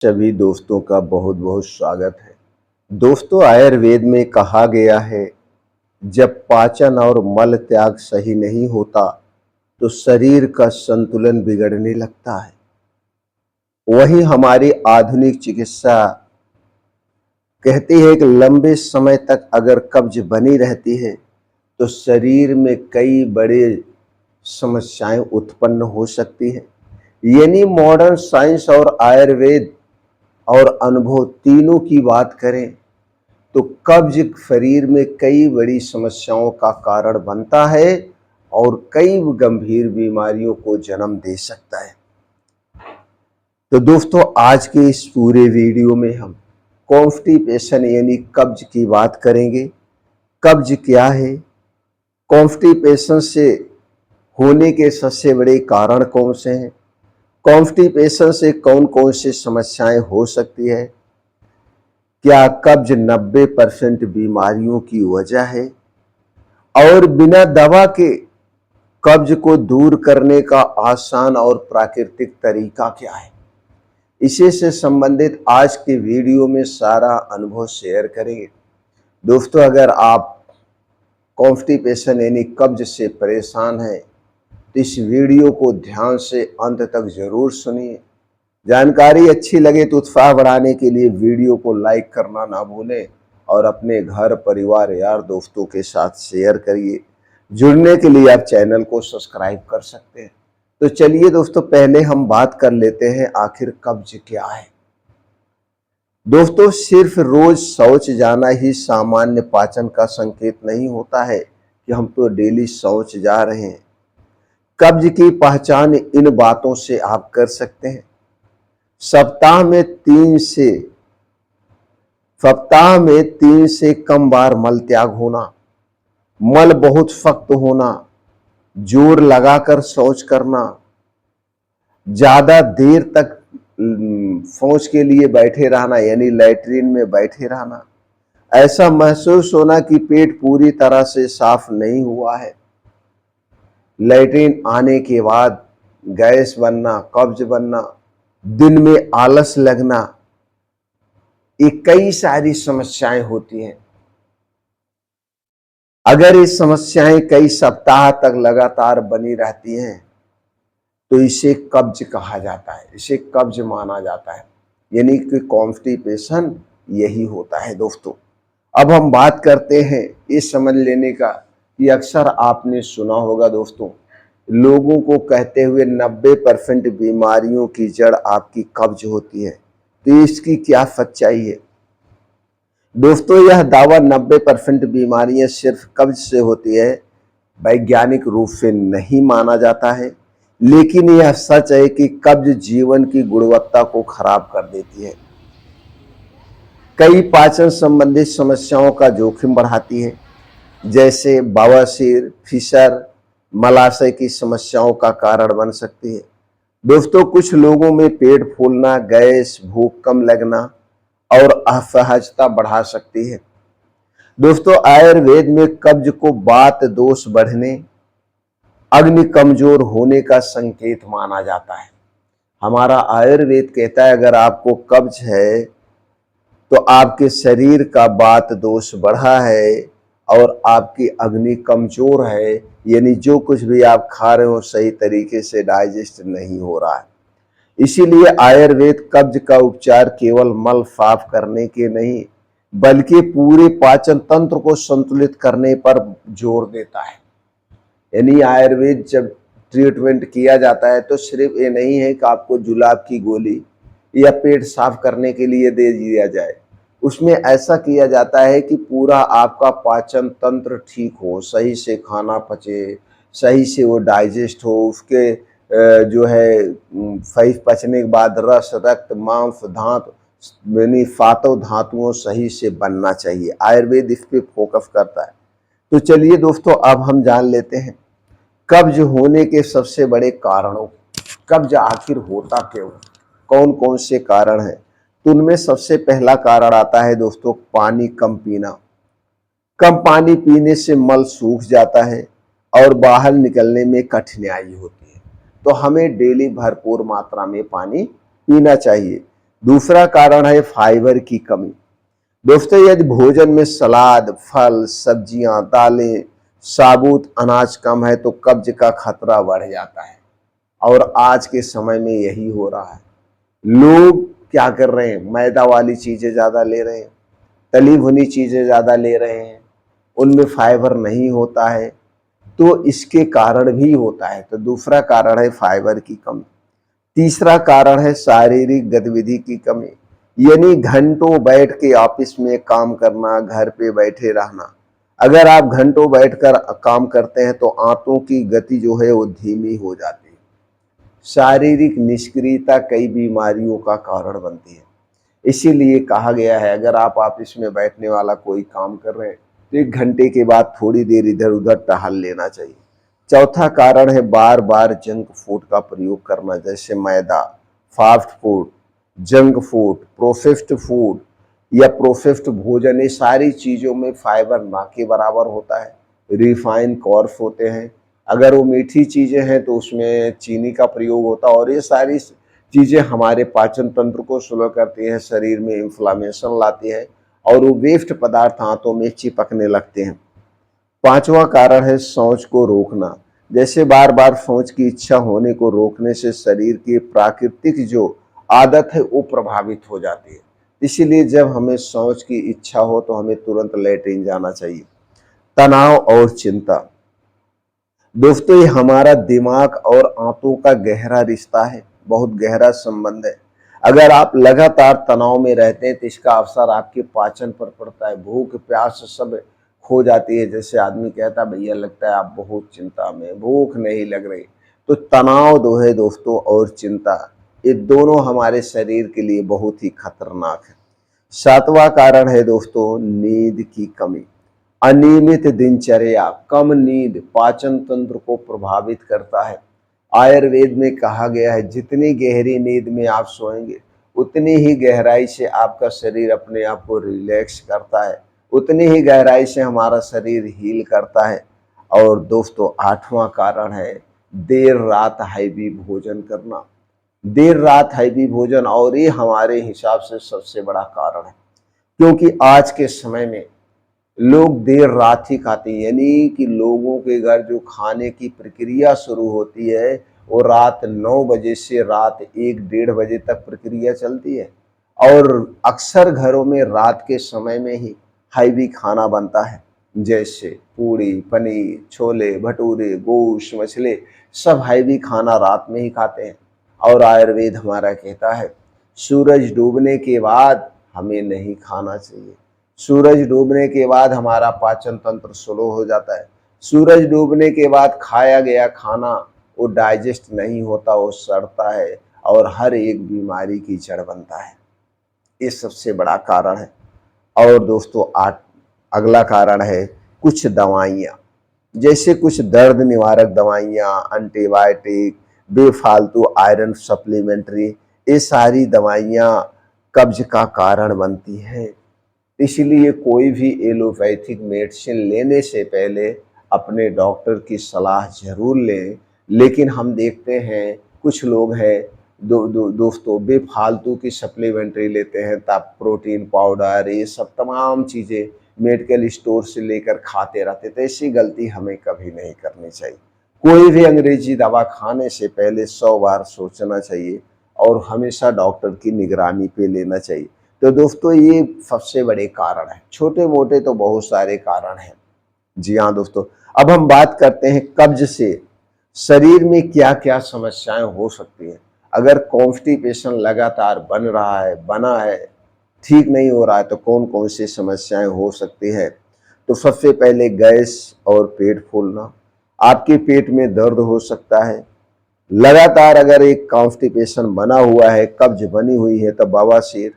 सभी दोस्तों का बहुत बहुत स्वागत है। दोस्तों, आयुर्वेद में कहा गया है, जब पाचन और मल त्याग सही नहीं होता तो शरीर का संतुलन बिगड़ने लगता है। वहीं हमारी आधुनिक चिकित्सा कहती है कि लंबे समय तक अगर कब्ज बनी रहती है तो शरीर में कई बड़े समस्याएं उत्पन्न हो सकती हैं। यानी मॉडर्न साइंस और आयुर्वेद और अनुभव तीनों की बात करें तो कब्ज शरीर में कई बड़ी समस्याओं का कारण बनता है और कई गंभीर बीमारियों को जन्म दे सकता है। तो दोस्तों, आज के इस पूरे वीडियो में हम कॉन्स्टिपेशन यानी कब्ज की बात करेंगे। कब्ज क्या है, कॉन्स्टिपेशन से होने के सबसे बड़े कारण कौन से हैं, कॉन्स्टिपेशन से कौन कौन सी समस्याएं हो सकती है, क्या कब्ज 90% बीमारियों की वजह है और बिना दवा के कब्ज को दूर करने का आसान और प्राकृतिक तरीका क्या है। इसी से संबंधित आज के वीडियो में सारा अनुभव शेयर करेंगे। दोस्तों, अगर आप कॉन्स्टिपेशन यानी कब्ज से परेशान हैं तो इस वीडियो को ध्यान से अंत तक जरूर सुनिए। जानकारी अच्छी लगे तो उत्साह बढ़ाने के लिए वीडियो को लाइक करना ना भूलें और अपने घर परिवार यार दोस्तों के साथ शेयर करिए। जुड़ने के लिए आप चैनल को सब्सक्राइब कर सकते हैं। तो चलिए दोस्तों, पहले हम बात कर लेते हैं आखिर कब्ज क्या है। दोस्तों, सिर्फ रोज शौच जाना ही सामान्य पाचन का संकेत नहीं होता है कि हम तो डेली शौच जा रहे हैं। कब्ज की पहचान इन बातों से आप कर सकते हैं। सप्ताह में तीन से कम बार मल त्याग होना, मल बहुत सख्त होना, जोर लगाकर शौच करना, ज्यादा देर तक शौच के लिए बैठे रहना यानी लैट्रिन में बैठे रहना, ऐसा महसूस होना कि पेट पूरी तरह से साफ नहीं हुआ है, लैट्रिन आने के बाद गैस बनना, कब्ज बनना, दिन में आलस लगना, ये कई सारी समस्याएं होती हैं। अगर ये समस्याएं कई सप्ताह तक लगातार बनी रहती हैं तो इसे कब्ज कहा जाता है, इसे कब्ज माना जाता है, यानी कि कॉन्स्टिपेशन यही होता है। दोस्तों, अब हम बात करते हैं ये समझ लेने का कि अक्सर आपने सुना होगा दोस्तों, लोगों को कहते हुए 90% बीमारियों की जड़ आपकी कब्ज होती है। तो इसकी क्या सच्चाई है? दोस्तों, यह दावा 90% बीमारियां सिर्फ कब्ज से होती है वैज्ञानिक रूप से नहीं माना जाता है, लेकिन यह सच है कि कब्ज जीवन की गुणवत्ता को खराब कर देती है, कई पाचन संबंधित समस्याओं का जोखिम बढ़ाती है, जैसे बवासीर, फिशर, मलाशय की समस्याओं का कारण बन सकती है। दोस्तों, कुछ लोगों में पेट फूलना, गैस, भूख कम लगना और असहजता बढ़ा सकती है। दोस्तों, आयुर्वेद में कब्ज को वात दोष बढ़ने, अग्नि कमजोर होने का संकेत माना जाता है। हमारा आयुर्वेद कहता है अगर आपको कब्ज है तो आपके शरीर का वात दोष बढ़ा है और आपकी अग्नि कमजोर है, यानी जो कुछ भी आप खा रहे हो सही तरीके से डाइजेस्ट नहीं हो रहा है। इसीलिए आयुर्वेद कब्ज का उपचार केवल मल साफ करने के नहीं बल्कि पूरे पाचन तंत्र को संतुलित करने पर जोर देता है। यानी आयुर्वेद जब ट्रीटमेंट किया जाता है तो सिर्फ ये नहीं है कि आपको जुलाब की गोली या पेट साफ करने के लिए दे दिया जाए, उसमें ऐसा किया जाता है कि पूरा आपका पाचन तंत्र ठीक हो, सही से खाना पचे, सही से वो डाइजेस्ट हो, उसके जो है सही पचने के बाद रस, रक्त, मांस, धातु यानी सातों धातुओं सही से बनना चाहिए। आयुर्वेद इस पे फोकस करता है। तो चलिए दोस्तों, अब हम जान लेते हैं कब्ज होने के सबसे बड़े कारणों। कब्ज आखिर होता क्यों, कौन कौन से कारण हैं? तो उनमें सबसे पहला कारण आता है दोस्तों पानी कम पीना। कम पानी पीने से मल सूख जाता है और बाहर निकलने में कठिनाई होती है। तो हमें डेली भरपूर मात्रा में पानी पीना चाहिए। दूसरा कारण है फाइबर की कमी। दोस्तों, यदि भोजन में सलाद, फल, सब्जियां, दालें, साबुत अनाज कम है तो कब्ज का खतरा बढ़ जाता है। और आज के समय में यही हो रहा है। लोग क्या कर रहे हैं, मैदा वाली चीजें ज्यादा ले रहे हैं, तली भुनी चीजें ज्यादा ले रहे हैं, उनमें फाइबर नहीं होता है, तो इसके कारण भी होता है। तो दूसरा कारण है फाइबर की कमी। तीसरा कारण है शारीरिक गतिविधि की कमी, यानी घंटों बैठ के ऑफिस में काम करना, घर पे बैठे रहना। अगर आप घंटों बैठकर काम करते हैं तो आंतों की गति जो है वो धीमी हो जाती है। शारीरिक निष्क्रियता कई बीमारियों का कारण बनती है। इसीलिए कहा गया है, अगर आप ऑफिस में बैठने वाला कोई काम कर रहे हैं तो 1 घंटे के बाद थोड़ी देर इधर उधर टहल लेना चाहिए। चौथा कारण है बार बार जंक फूड का प्रयोग करना, जैसे मैदा, fast food, junk food, processed food या प्रोसेस्ड भोजन। ये सारी चीज़ों में फाइबर ना के बराबर होता है। रिफाइन कार्ब्स होते हैं, अगर वो मीठी चीज़ें हैं तो उसमें चीनी का प्रयोग होता है। और ये सारी चीज़ें हमारे पाचन तंत्र को स्लो करती हैं, शरीर में इन्फ्लामेशन लाती है और वो वेस्ट पदार्थ हाथों में चिपकने लगते हैं। पांचवा कारण है शौच को रोकना, जैसे बार बार शौच की इच्छा होने को रोकने से शरीर की प्राकृतिक जो आदत है वो प्रभावित हो जाती है। इसीलिए जब हमें शौच की इच्छा हो तो हमें तुरंत लेटरिन जाना चाहिए। तनाव और चिंता। दोस्तों, ये हमारा दिमाग और आंतों का गहरा रिश्ता है, बहुत गहरा संबंध है। अगर आप लगातार तनाव में रहते हैं तो इसका असर आपके पाचन पर पड़ता है, भूख प्यास सब खो जाती है। जैसे आदमी कहता है भैया लगता है आप बहुत चिंता में, भूख नहीं लग रही। तो तनाव जो है दोस्तों और चिंता, ये दोनों हमारे शरीर के लिए बहुत ही खतरनाक है। सातवां कारण है दोस्तों नींद की कमी। अनियमित दिनचर्या, कम नींद पाचन तंत्र को प्रभावित करता है। आयुर्वेद में कहा गया है जितनी गहरी नींद में आप सोएंगे उतनी ही गहराई से आपका शरीर अपने आप को रिलैक्स करता है, उतनी ही गहराई से हमारा शरीर हील करता है। और दोस्तों, आठवां कारण है देर रात हैवी भोजन करना। देर रात हैवी भोजन, और ये हमारे हिसाब से सबसे बड़ा कारण है, क्योंकि आज के समय में लोग देर रात ही खाते हैं। यानी कि लोगों के घर जो खाने की प्रक्रिया शुरू होती है वो रात 9 बजे से रात 1-1:30 बजे तक प्रक्रिया चलती है। और अक्सर घरों में रात के समय में ही हैवी खाना बनता है, जैसे पूड़ी, पनीर, छोले भटूरे, गोश्त, मछली, सब हैवी खाना रात में ही खाते हैं। और आयुर्वेद हमारा कहता है सूरज डूबने के बाद हमें नहीं खाना चाहिए। सूरज डूबने के बाद हमारा पाचन तंत्र स्लो हो जाता है। सूरज डूबने के बाद खाया गया खाना वो डाइजेस्ट नहीं होता, वो सड़ता है और हर एक बीमारी की जड़ बनता है। ये सबसे बड़ा कारण है। और दोस्तों, अगला कारण है कुछ दवाइयाँ, जैसे कुछ दर्द निवारक दवाइयाँ, एंटीबायोटिक, बेफालतू आयरन सप्लीमेंट्री, ये सारी दवाइयाँ कब्ज का कारण बनती हैं। इसलिए कोई भी एलोपैथिक मेडिसिन लेने से पहले अपने डॉक्टर की सलाह जरूर लें। लेकिन हम देखते हैं कुछ लोग हैं दोस्तों बेफालतू की सप्लीमेंट्री लेते हैं, तब प्रोटीन पाउडर ये सब तमाम चीज़ें मेडिकल स्टोर से लेकर खाते रहते। तो ऐसी गलती हमें कभी नहीं करनी चाहिए। कोई भी अंग्रेजी दवा खाने से पहले 100 बार सोचना चाहिए और हमेशा डॉक्टर की निगरानी पे लेना चाहिए। तो दोस्तों, ये सबसे बड़े कारण हैं। छोटे मोटे तो बहुत सारे कारण हैं। जी हाँ दोस्तों, अब हम बात करते हैं कब्ज से शरीर में क्या क्या समस्याएं हो सकती हैं। अगर कॉन्स्टिपेशन लगातार बना है, ठीक नहीं हो रहा है, तो कौन कौन सी समस्याएं हो सकती हैं। तो सबसे पहले गैस और पेट फूलना, आपके पेट में दर्द हो सकता है। लगातार अगर एक कॉन्स्टिपेशन बना हुआ है, कब्ज बनी हुई है, तो बवासीर,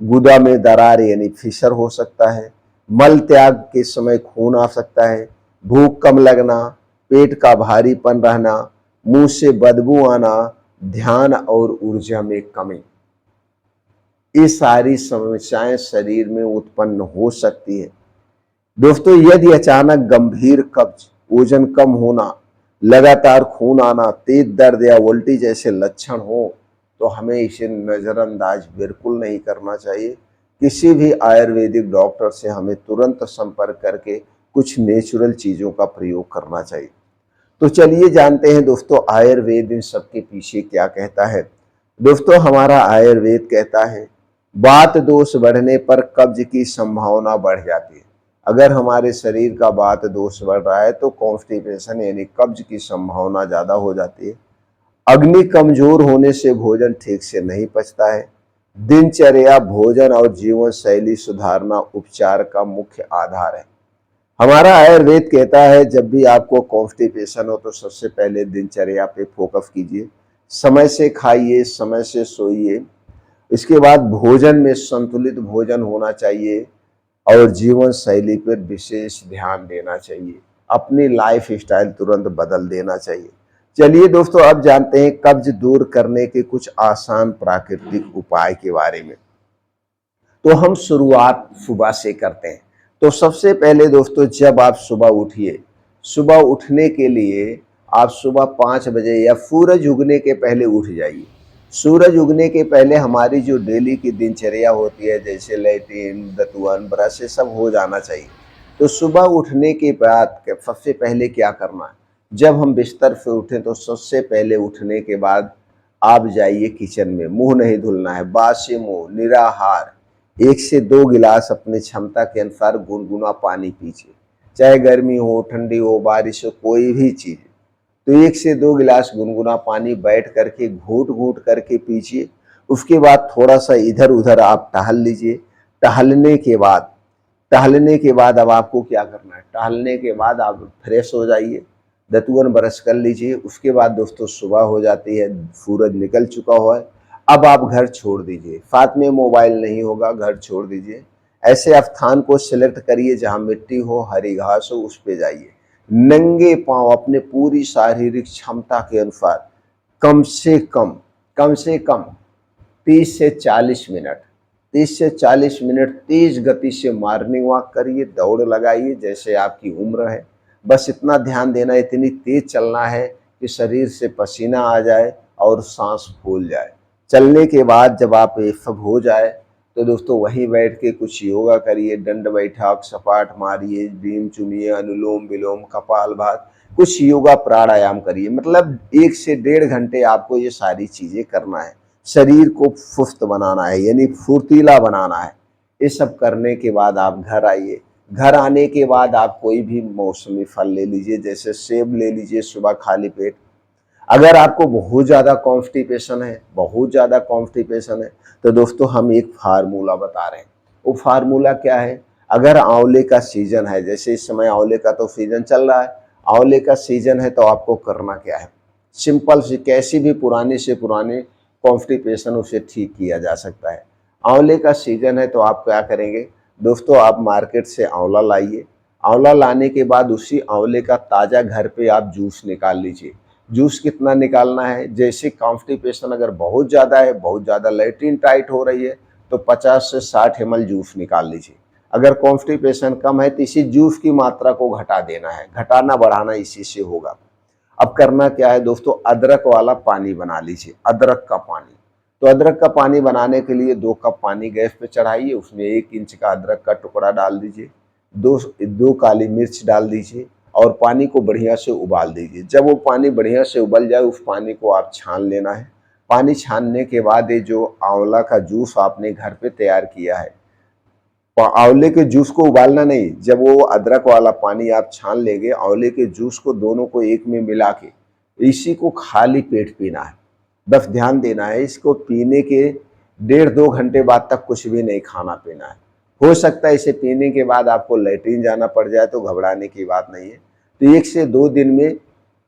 गुदा में दरार यानी फिशर हो सकता है। मल त्याग के समय खून आ सकता है। भूख कम लगना, पेट का भारीपन रहना, मुंह से बदबू आना, ध्यान और ऊर्जा में कमी, ये सारी समस्याएं शरीर में उत्पन्न हो सकती है। दोस्तों, यदि अचानक गंभीर कब्ज, वजन कम होना, लगातार खून आना, तेज दर्द या उल्टी जैसे लक्षण हो तो हमें इसे नज़रअंदाज बिल्कुल नहीं करना चाहिए। किसी भी आयुर्वेदिक डॉक्टर से हमें तुरंत संपर्क करके कुछ नेचुरल चीज़ों का प्रयोग करना चाहिए। तो चलिए जानते हैं दोस्तों आयुर्वेद इन सबके पीछे क्या कहता है। दोस्तों हमारा आयुर्वेद कहता है वात दोष बढ़ने पर कब्ज की संभावना बढ़ जाती है। अगर हमारे शरीर का वात दोष बढ़ रहा है तो कॉन्स्टिपेशन यानी कब्ज की संभावना ज़्यादा हो जाती है। अग्नि कमजोर होने से भोजन ठीक से नहीं पचता है। दिनचर्या, भोजन और जीवन शैली सुधारना उपचार का मुख्य आधार है। हमारा आयुर्वेद कहता है जब भी आपको कॉन्स्टिपेशन हो तो सबसे पहले दिनचर्या पे फोकस कीजिए। समय से खाइए, समय से सोइए। इसके बाद भोजन में संतुलित भोजन होना चाहिए और जीवन शैली पर विशेष ध्यान देना चाहिए। अपनी लाइफ स्टाइल तुरंत बदल देना चाहिए। चलिए दोस्तों अब जानते हैं कब्ज दूर करने के कुछ आसान प्राकृतिक उपाय के बारे में। तो हम शुरुआत सुबह से करते हैं। तो सबसे पहले दोस्तों जब आप सुबह उठिए, सुबह उठने के लिए आप सुबह 5 बजे या सूरज उगने के पहले उठ जाइए। सूरज उगने के पहले हमारी जो डेली की दिनचर्या होती है जैसे लैट्रिन, दतुअन, ब्रश ये सब हो जाना चाहिए। तो सुबह उठने के बाद सबसे पहले क्या करना है, जब हम बिस्तर से उठें तो सबसे पहले उठने के बाद आप जाइए किचन में। मुंह नहीं धुलना है, बासी मुंह निराहार 1 से 2 गिलास अपनी क्षमता के अनुसार गुनगुना पानी पीजिए। चाहे गर्मी हो, ठंडी हो, बारिश हो, कोई भी चीज़। तो 1 से 2 गिलास गुनगुना पानी बैठ करके घूट घूट करके पीजिए। उसके बाद थोड़ा सा इधर उधर आप टहल लीजिए। टहलने के बाद अब आपको क्या करना है, टहलने के बाद आप फ्रेश हो जाइए, दतुअन ब्रश कर लीजिए। उसके बाद दोस्तों सुबह हो जाती है, सूरज निकल चुका हुआ है। अब आप घर छोड़ दीजिए, साथ में मोबाइल नहीं होगा, घर छोड़ दीजिए। ऐसे स्थान को सिलेक्ट करिए जहाँ मिट्टी हो, हरी घास हो, उस पे जाइए। नंगे पांव अपने पूरी शारीरिक क्षमता के अनुसार कम से कम 30 से 40 मिनट 30 से 40 मिनट तेज गति से मॉर्निंग वॉक करिए, दौड़ लगाइए जैसे आपकी उम्र है। बस इतना ध्यान देना, इतनी तेज चलना है कि शरीर से पसीना आ जाए और सांस फूल जाए। चलने के बाद जब आप ये सब हो जाए तो दोस्तों वहीं बैठ के कुछ योगा करिए, दंड बैठक, सपाट मारिए, भीम चुनिए, अनुलोम विलोम, कपालभाति, कुछ योगा प्राणायाम करिए। मतलब 1 से 1.5 घंटे आपको ये सारी चीजें करना है। शरीर को सुस्त बनाना है यानी फुर्तीला बनाना है। ये सब करने के बाद आप घर आइए। घर आने के बाद आप कोई भी मौसमी फल ले लीजिए, जैसे सेब ले लीजिए सुबह खाली पेट। अगर आपको बहुत ज़्यादा कॉन्स्टिपेशन है तो दोस्तों हम एक फार्मूला बता रहे हैं। वो फार्मूला क्या है, अगर आंवले का सीजन है, जैसे इस समय आंवले का तो सीजन चल रहा है, आंवले का सीजन है तो आपको करना क्या है, सिंपल सी कैसी भी पुरानी से पुरानी कॉन्स्टिपेशन उसे ठीक किया जा सकता है। आंवले का सीजन है तो आप क्या करेंगे दोस्तों, आप मार्केट से आंवला लाइए। आंवला लाने के बाद उसी आंवले का ताज़ा घर पे आप जूस निकाल लीजिए। जूस कितना निकालना है, जैसे कॉन्स्टिपेशन अगर बहुत ज़्यादा है, बहुत ज़्यादा लैट्रिन टाइट हो रही है तो 50 से 60 ml जूस निकाल लीजिए। अगर कॉन्स्टिपेशन कम है तो इसी जूस की मात्रा को घटा देना है, घटाना बढ़ाना इसी से होगा। अब करना क्या है दोस्तों, अदरक वाला पानी बना लीजिए, अदरक का पानी। तो अदरक का पानी बनाने के लिए 2 कप पानी गैस पे चढ़ाइए, उसमें 1 इंच का अदरक का टुकड़ा डाल दीजिए, दो काली मिर्च डाल दीजिए और पानी को बढ़िया से उबाल दीजिए। जब वो पानी बढ़िया से उबल जाए उस पानी को आप छान लेना है। पानी छानने के बाद ये जो आंवला का जूस आपने घर पे तैयार किया है, आंवले के जूस को उबालना नहीं, जब वो अदरक वाला पानी आप छान लेंगे, आंवले के जूस को दोनों को एक में मिला के इसी को खाली पेट पीना है। बस ध्यान देना है, इसको पीने के 1.5-2 घंटे बाद तक कुछ भी नहीं खाना पीना है। हो सकता है इसे पीने के बाद आपको लैट्रिन जाना पड़ जाए तो घबराने की बात नहीं है। तो 1 से 2 दिन में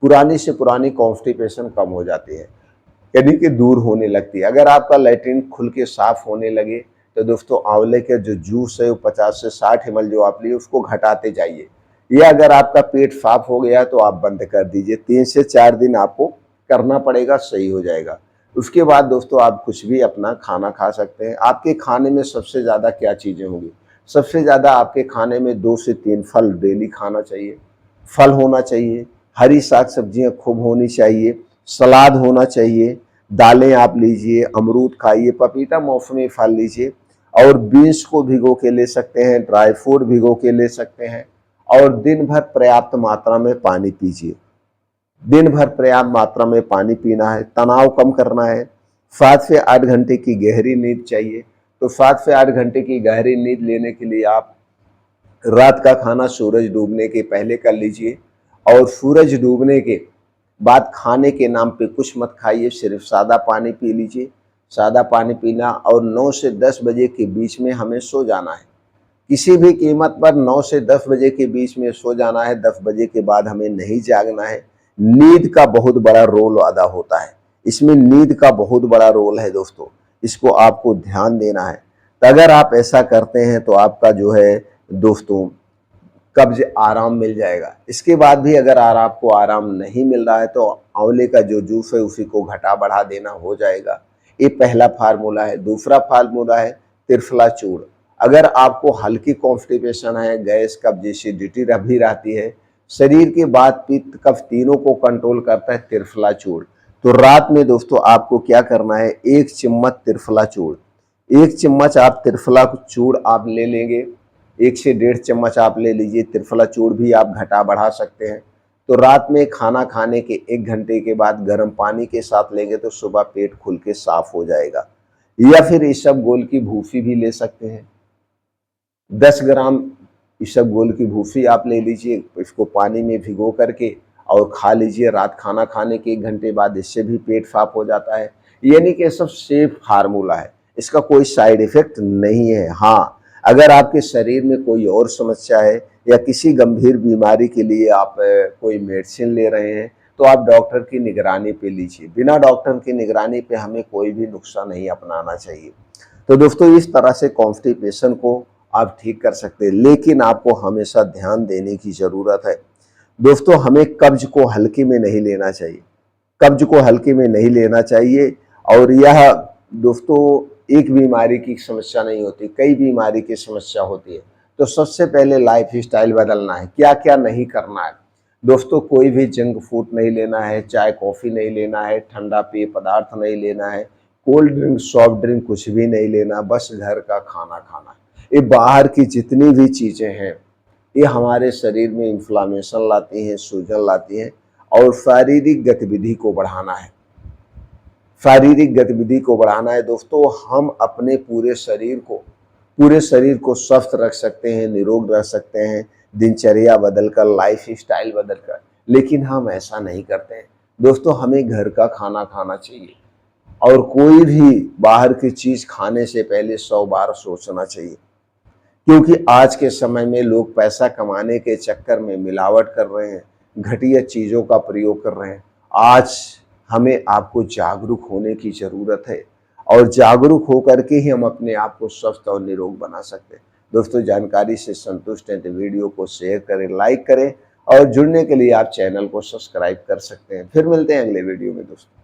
पुरानी से पुरानी कॉन्स्टिपेशन कम हो जाती है, यानी कि दूर होने लगती है। अगर आपका लैट्रिन खुल के साफ होने लगे तो दोस्तों आंवले के जो जूस है वो 50 से 60 ml जो आप लिए उसको घटाते जाइए। या अगर आपका पेट साफ हो गया तो आप बंद कर दीजिए। 3 से 4 दिन आपको करना पड़ेगा, सही हो जाएगा। उसके बाद दोस्तों आप कुछ भी अपना खाना खा सकते हैं। आपके खाने में सबसे ज़्यादा क्या चीज़ें होंगी, सबसे ज़्यादा आपके खाने में 2 से 3 फल डेली खाना चाहिए। फल होना चाहिए, हरी साग सब्जियाँ खूब होनी चाहिए, सलाद होना चाहिए, दालें आप लीजिए, अमरूद खाइए, पपीता मौसमी फल लीजिए, और बीन्स को भिगो के ले सकते हैं, ड्राई फ्रूट भिगो के ले सकते हैं, और दिन भर पर्याप्त मात्रा में पानी पीजिए। दिन भर पर्याप्त मात्रा में पानी पीना है, तनाव कम करना है। 7 से 8 घंटे की गहरी नींद चाहिए। तो 7 से 8 घंटे की गहरी नींद लेने के लिए आप रात का खाना सूरज डूबने के पहले कर लीजिए, और सूरज डूबने के बाद खाने के नाम पे कुछ मत खाइए, सिर्फ सादा पानी पी लीजिए। सादा पानी पीना, और 9 से 10 बजे के बीच में हमें सो जाना है। किसी भी कीमत पर 9 से 10 बजे के बीच में सो जाना है। 10 बजे के बाद हमें नहीं जागना है। नींद का बहुत बड़ा रोल अदा होता है, इसमें नींद का बहुत बड़ा रोल है दोस्तों, इसको आपको ध्यान देना है। तो अगर आप ऐसा करते हैं तो आपका जो है दोस्तों कब्ज आराम मिल जाएगा। इसके बाद भी अगर आपको आराम नहीं मिल रहा है तो आंवले का जो जूस है उसी को घटा बढ़ा देना हो जाएगा। ये पहला फार्मूला है। दूसरा फार्मूला है त्रिफला चूर्ण। अगर आपको हल्की कॉन्स्टिपेशन है, गैस कब्ज एसिडिटी भी रहती है, शरीर के वात पित्त कफ तीनों को कंट्रोल करता है त्रिफला चूर्ण। तो रात में दोस्तों आपको क्या करना है, 1 चम्मच त्रिफला चूर्ण, 1 चम्मच आप त्रिफला चूर्ण आप ले लेंगे। 1 से 1.5 चम्मच आप ले लीजिए। त्रिफला चूर्ण भी आप घटा बढ़ा सकते हैं। तो रात में खाना खाने के 1 घंटे के बाद गर्म पानी के साथ लेंगे तो सुबह पेट खुल के साफ हो जाएगा। या फिर इसबगोल की भूसी भी ले सकते हैं। 10 ग्राम इसबगोल की भूसी आप ले लीजिए, इसको पानी में भिगो करके और खा लीजिए रात खाना खाने के 1 घंटे बाद। इससे भी पेट साफ हो जाता है। यानी कि सब सेफ फार्मूला है, इसका कोई साइड इफेक्ट नहीं है। हाँ, अगर आपके शरीर में कोई और समस्या है या किसी गंभीर बीमारी के लिए आप कोई मेडिसिन ले रहे हैं तो आप डॉक्टर की निगरानी पे लीजिए। बिना डॉक्टर की निगरानी पे हमें कोई भी नुस्खा नहीं अपनाना चाहिए। तो दोस्तों इस तरह से कॉन्स्टिपेशन को आप ठीक कर सकते हैं, लेकिन आपको हमेशा ध्यान देने की ज़रूरत है। दोस्तों हमें कब्ज को हल्के में नहीं लेना चाहिए, कब्ज को हल्के में नहीं लेना चाहिए। और यह दोस्तों एक बीमारी की समस्या नहीं होती, कई बीमारी की समस्या होती है। तो सबसे पहले लाइफ स्टाइल बदलना है। क्या क्या नहीं करना है दोस्तों, कोई भी जंक फूड नहीं लेना है, चाय कॉफ़ी नहीं लेना है, ठंडा पेय पदार्थ नहीं लेना है, कोल्ड ड्रिंक सॉफ्ट ड्रिंक कुछ भी नहीं लेना, बस घर का खाना खाना है। ये बाहर की जितनी भी चीज़ें हैं ये हमारे शरीर में इन्फ्लामेशन लाती हैं, सूजन लाती हैं। और शारीरिक गतिविधि को बढ़ाना है, शारीरिक गतिविधि को बढ़ाना है दोस्तों। हम अपने पूरे शरीर को स्वस्थ रख सकते हैं, निरोग रख सकते हैं दिनचर्या बदलकर, लाइफ स्टाइल बदलकर, लेकिन हम ऐसा नहीं करते हैं दोस्तों। हमें घर का खाना खाना चाहिए, और कोई भी बाहर की चीज़ खाने से पहले 100 बार सोचना चाहिए, क्योंकि आज के समय में लोग पैसा कमाने के चक्कर में मिलावट कर रहे हैं, घटिया चीज़ों का प्रयोग कर रहे हैं। आज हमें आपको जागरूक होने की ज़रूरत है, और जागरूक होकर के ही हम अपने आप को स्वस्थ और निरोग बना सकते हैं। दोस्तों जानकारी से संतुष्ट हैं तो वीडियो को शेयर करें, लाइक करें, और जुड़ने के लिए आप चैनल को सब्सक्राइब कर सकते हैं। फिर मिलते हैं अगले वीडियो में दोस्तों।